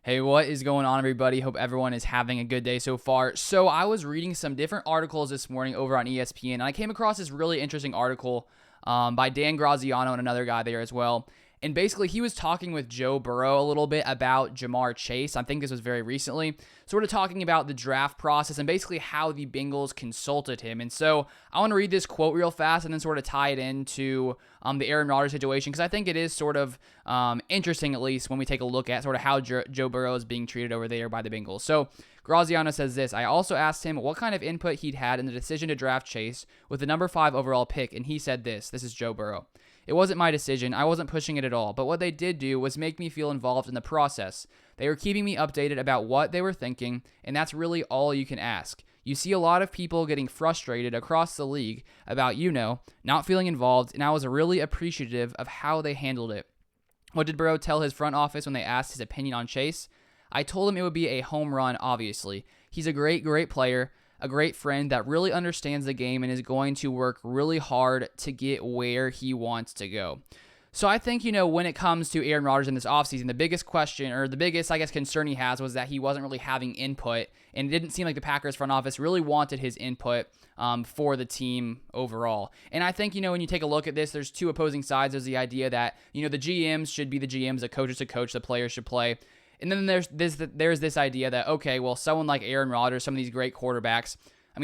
Hey, what is going on, everybody? Hope everyone is having a good day so far. So I was reading some different articles this morning over on ESPN, and I came across this really interesting article by Dan Graziano and another guy there as well. And basically, he was talking with Joe Burrow a little bit about Jamar Chase. I think this was very recently, sort of talking about the draft process and basically how the Bengals consulted him. And so I want to read this quote real fast and then sort of tie it into the Aaron Rodgers situation, because I think it is sort of interesting, at least when we take a look at sort of how Joe Burrow is being treated over there by the Bengals. So Graziano says this: I also asked him what kind of input he'd had in the decision to draft Chase with the number 5 overall pick, and he said this is Joe Burrow. It wasn't my decision. I wasn't pushing it at all. But what they did do was make me feel involved in the process. They were keeping me updated about what they were thinking, and that's really all you can ask. You see a lot of people getting frustrated across the league about, not feeling involved, and I was really appreciative of how they handled it. What did Burrow tell his front office when they asked his opinion on Chase? I told him it would be a home run, obviously. He's a great player, a great friend that really understands the game and is going to work really hard to get where he wants to go. So I think, when it comes to Aaron Rodgers in this offseason, the biggest question, or the biggest, concern he has was that he wasn't really having input, and it didn't seem like the Packers front office really wanted his input for the team overall. And I think, when you take a look at this, there's two opposing sides. There's the idea that, the GMs should be the GMs, the coaches should coach, the players should play. And then there's this idea that, okay, well, someone like Aaron Rodgers, some of these great quarterbacks,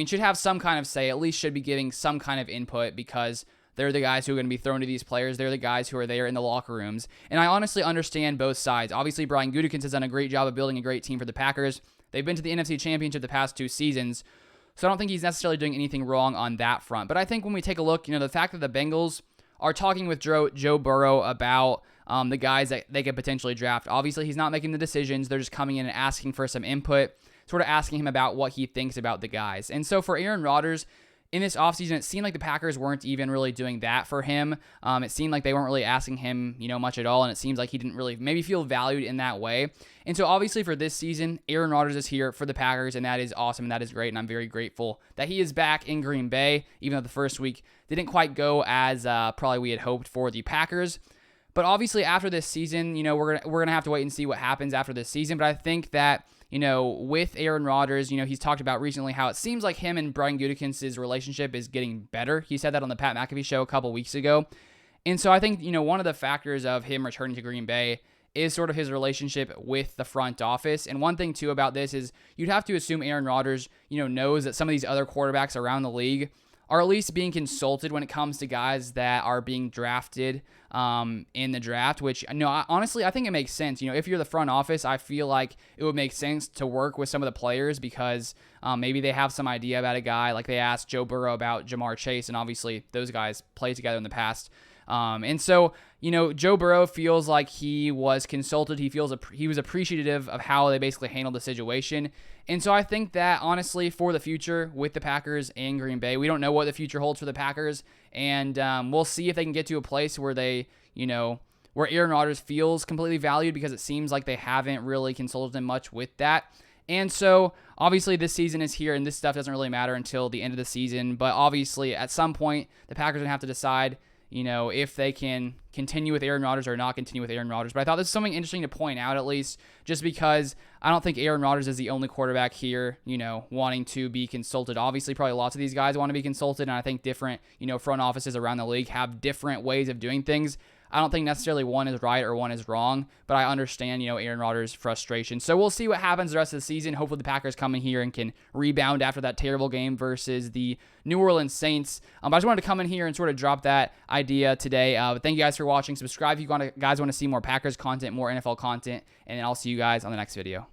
should have some kind of say, at least should be giving some kind of input, because they're the guys who are going to be thrown to these players. They're the guys who are there in the locker rooms. And I honestly understand both sides. Obviously, Brian Gutekunst has done a great job of building a great team for the Packers. They've been to the NFC Championship the past 2 seasons, so I don't think he's necessarily doing anything wrong on that front. But I think when we take a look, the fact that the Bengals are talking with Joe Burrow about the guys that they could potentially draft. Obviously, he's not making the decisions. They're just coming in and asking for some input, sort of asking him about what he thinks about the guys. And so for Aaron Rodgers, in this offseason, it seemed like the Packers weren't even really doing that for him. It seemed like they weren't really asking him, much at all, and it seems like he didn't really maybe feel valued in that way. And so obviously for this season, Aaron Rodgers is here for the Packers, and that is awesome, and that is great, and I'm very grateful that he is back in Green Bay, even though the first week didn't quite go as probably we had hoped for the Packers. But obviously after this season, we're gonna have to wait and see what happens after this season. But I think that, with Aaron Rodgers, he's talked about recently how it seems like him and Brian Gutekunst's relationship is getting better. He said that on the Pat McAfee show a couple weeks ago. And so I think, one of the factors of him returning to Green Bay is sort of his relationship with the front office. And one thing, too, about this is you'd have to assume Aaron Rodgers, knows that some of these other quarterbacks around the league are at least being consulted when it comes to guys that are being drafted in the draft, which, honestly, I think it makes sense. If you're the front office, I feel like it would make sense to work with some of the players because maybe they have some idea about a guy. Like they asked Joe Burrow about Jamar Chase, and obviously those guys played together in the past. And so, Joe Burrow feels like he was consulted. He was appreciative of how they basically handled the situation. And so I think that, honestly, for the future with the Packers and Green Bay, we don't know what the future holds for the Packers. And we'll see if they can get to a place where where Aaron Rodgers feels completely valued, because it seems like they haven't really consulted him much with that. And so, obviously, this season is here, and this stuff doesn't really matter until the end of the season. But obviously, at some point, the Packers are going to have to decide if they can continue with Aaron Rodgers or not continue with Aaron Rodgers. But I thought this was something interesting to point out, at least, just because I don't think Aaron Rodgers is the only quarterback here, wanting to be consulted. Obviously, probably lots of these guys want to be consulted, and I think different, front offices around the league have different ways of doing things. I don't think necessarily one is right or one is wrong, but I understand, Aaron Rodgers' frustration. So we'll see what happens the rest of the season. Hopefully the Packers come in here and can rebound after that terrible game versus the New Orleans Saints. But I just wanted to come in here and sort of drop that idea today. But thank you guys for watching. Subscribe if you guys want to see more Packers content, more NFL content, and then I'll see you guys on the next video.